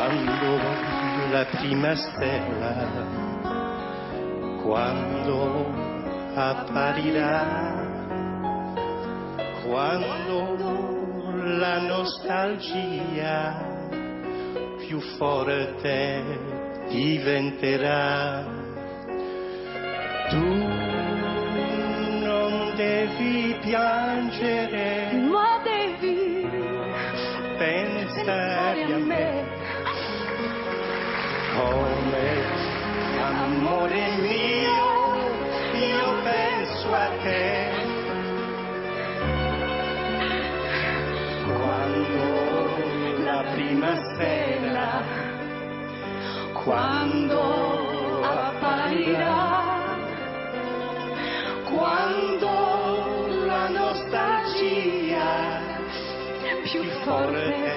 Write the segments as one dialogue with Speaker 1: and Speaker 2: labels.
Speaker 1: quando la prima stella, quando apparirà, quando la nostalgia più forte diventerà. Tu non devi piangere,
Speaker 2: ma devi
Speaker 1: pensare a me, come amore mio, io penso a te. Quando la prima stella, quando apparirà, quando la nostalgia più forte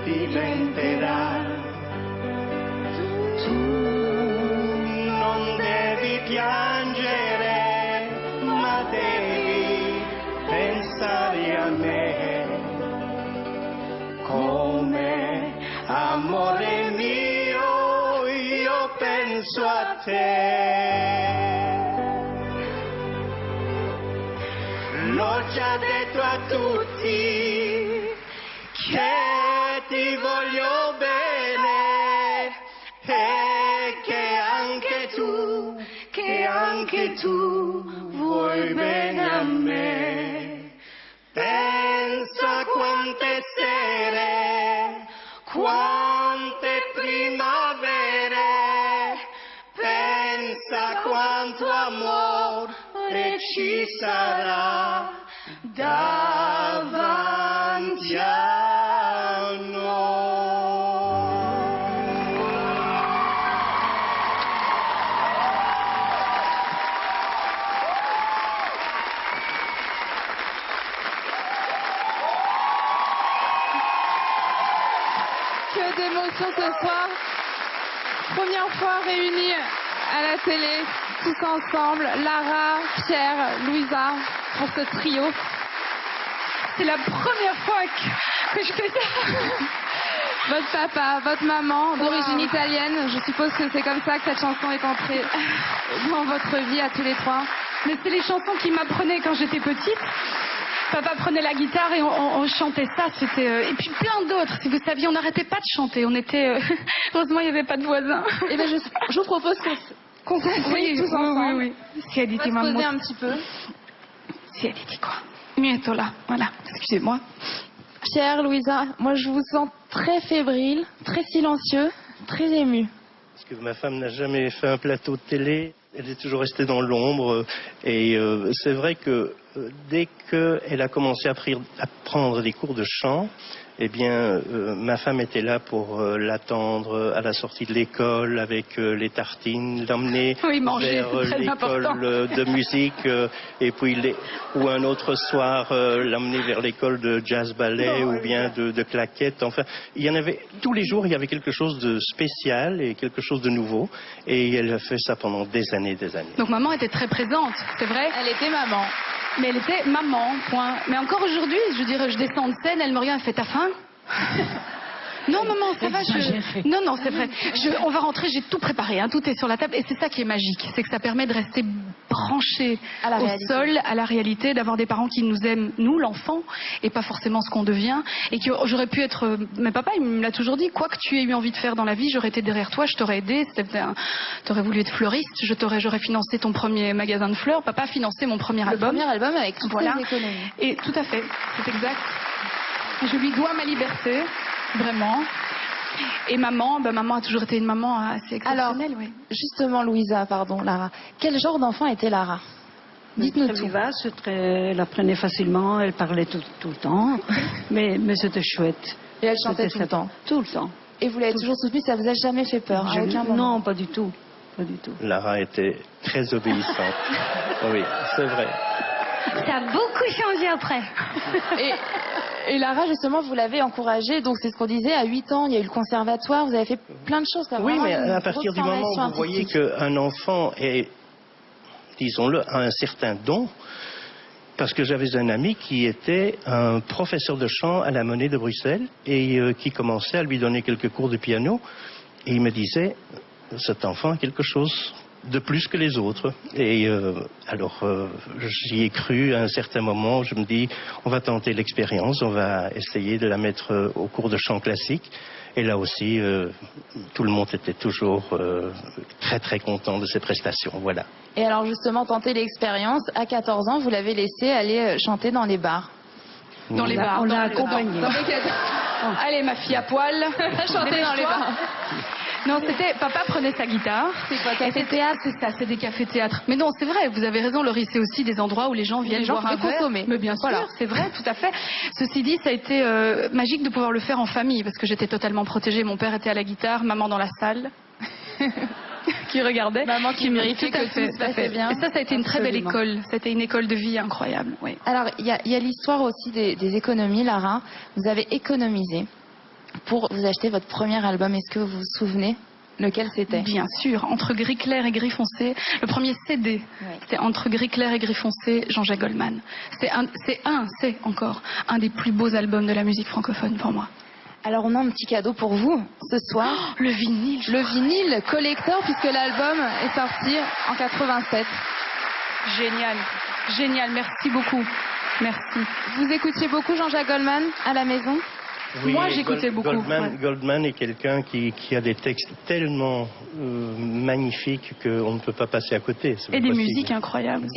Speaker 1: diventerà. Tu non devi piangere, ma devi pensare a me, come amore mio, io penso a te. L'ho già detto a tutti che ti voglio bene e che anche tu vuoi bene a me. Pensa a quante sere, quante primavere, pensa a quanto amore ci sarà davanti a noi.
Speaker 3: Que d'émotion ce soir. Première fois réunis à la télé, tous ensemble, Lara, Pierre, Louisa, pour ce trio. C'est la première fois que je fais ça. Votre papa, votre maman, d'origine italienne, je suppose que c'est comme ça que cette chanson est entrée dans votre vie à tous les trois.
Speaker 2: Mais c'est les chansons qu'il m'apprenait quand j'étais petite. Papa prenait la guitare et on chantait ça. C'était et puis plein d'autres. Si vous saviez, on n'arrêtait pas de chanter. On était heureusement il n'y avait pas de voisins.
Speaker 3: Et bien je vous propose qu'on s'asseye tous ensemble.
Speaker 2: Oui. Si elle
Speaker 3: On va
Speaker 2: dit
Speaker 3: se poser un petit peu.
Speaker 2: Si elle dit quoi? Mietola, voilà. Excusez-moi.
Speaker 3: Pierre, Louisa, moi je vous sens très fébrile, très silencieux, très ému.
Speaker 1: Parce que ma femme n'a jamais fait un plateau de télé, elle est toujours restée dans l'ombre. Et c'est vrai que dès qu'elle a commencé à prendre des cours de chant, eh bien, ma femme était là pour l'attendre à la sortie de l'école avec les tartines, l'emmener vers l'école de musique et puis ou un autre soir l'emmener vers l'école de jazz-ballet ou bien de claquettes. Enfin, il y en avait tous les jours, il y avait quelque chose de spécial et quelque chose de nouveau. Et elle a fait ça pendant des années, des années.
Speaker 2: Donc maman était très présente, c'est vrai.
Speaker 3: Elle était maman.
Speaker 2: Mais elle était maman, point. Mais encore aujourd'hui, je dirais, je descends de scène, elle me regarde, elle fait: t'as faim? Non maman, ça va, Non, c'est vrai. On va rentrer, j'ai tout préparé, hein, tout est sur la table. Et c'est ça qui est magique, c'est que ça permet de rester branché au sol, à la réalité, d'avoir des parents qui nous aiment, nous, l'enfant, et pas forcément ce qu'on devient. Et que j'aurais pu être... Mais papa, il me l'a toujours dit, quoi que tu aies eu envie de faire dans la vie, j'aurais été derrière toi, je t'aurais aidé. T'aurais voulu être fleuriste, j'aurais financé ton premier magasin de fleurs. Papa a financé mon premier album.
Speaker 3: Le premier album avec toutes les économies.
Speaker 2: Et tout à fait, c'est exact. Je lui dois ma liberté, vraiment. Et maman, maman a toujours été une maman assez exceptionnelle.
Speaker 3: Alors, justement, Louisa, Lara, quel genre d'enfant était Lara? Dites-nous tout.
Speaker 4: Vivace, elle apprenait facilement, elle parlait tout le temps, mais c'était chouette.
Speaker 3: Et elle chantait tout le temps?
Speaker 4: Tout le temps.
Speaker 3: Et vous l'avez toujours soutenue, ça vous a jamais fait peur à aucun moment?
Speaker 4: Non, pas du tout. Pas du tout.
Speaker 1: Lara était très obéissante. Oui, c'est vrai.
Speaker 2: Ça a beaucoup changé après.
Speaker 3: Et Lara, justement, vous l'avez encouragée, donc c'est ce qu'on disait, à 8 ans, il y a eu le conservatoire, vous avez fait plein de choses.
Speaker 1: Oui, mais à partir du moment où vous voyez qu'un enfant est, disons-le, a un certain don, Parce que j'avais un ami qui était un professeur de chant à la Monnaie de Bruxelles et qui commençait à lui donner quelques cours de piano. Et il me disait, cet enfant a quelque chose de plus que les autres. Et alors, j'y ai cru à un certain moment. Je me dis, on va tenter l'expérience, on va essayer de la mettre au cours de chant classique. Et là aussi, tout le monde était toujours très très content de ses prestations. Voilà.
Speaker 3: Et alors justement, tenter l'expérience, à 14 ans, vous l'avez laissé aller chanter dans les bars.
Speaker 2: Dans les bars.
Speaker 4: On l'a accompagné.
Speaker 2: Allez, ma fille à poil, chanter dans les bars. Non, c'était papa prenait sa guitare.
Speaker 3: C'est quoi, café-théâtre?
Speaker 2: C'est ça, c'est des cafés-théâtres. Mais non, c'est vrai, vous avez raison, Laurie, c'est aussi des endroits où les gens viennent boire un verre.
Speaker 3: Consommer.
Speaker 2: Mais bien sûr, voilà. C'est vrai, tout à fait. Ceci dit, ça a été magique de pouvoir le faire en famille, parce que j'étais totalement protégée. Mon père était à la guitare, maman dans la salle. Qui regardait.
Speaker 3: Maman qui méritait que tout se passait bien.
Speaker 2: Et ça a été une très belle école. C'était une école de vie incroyable. Oui.
Speaker 3: Alors, il y a l'histoire aussi des économies, Lara. Vous avez économisé pour vous acheter votre premier album. Est-ce que vous vous souvenez lequel c'était?
Speaker 2: Bien sûr, Entre gris clair et gris foncé. Le premier CD, c'était Entre gris clair et gris foncé, Jean-Jacques Goldman. C'est encore un des plus beaux albums de la musique francophone pour moi.
Speaker 3: Alors on a un petit cadeau pour vous ce soir.
Speaker 2: Oh, le vinyle.
Speaker 3: Le vinyle collector, puisque l'album est sorti en 87.
Speaker 2: Génial, génial, merci beaucoup. Merci.
Speaker 3: Vous écoutiez beaucoup Jean-Jacques Goldman à la maison?
Speaker 1: Oui,
Speaker 2: moi j'écoutais beaucoup.
Speaker 1: Goldman est quelqu'un qui a des textes tellement magnifiques qu'on ne peut pas passer à côté.
Speaker 2: Et des musiques incroyables.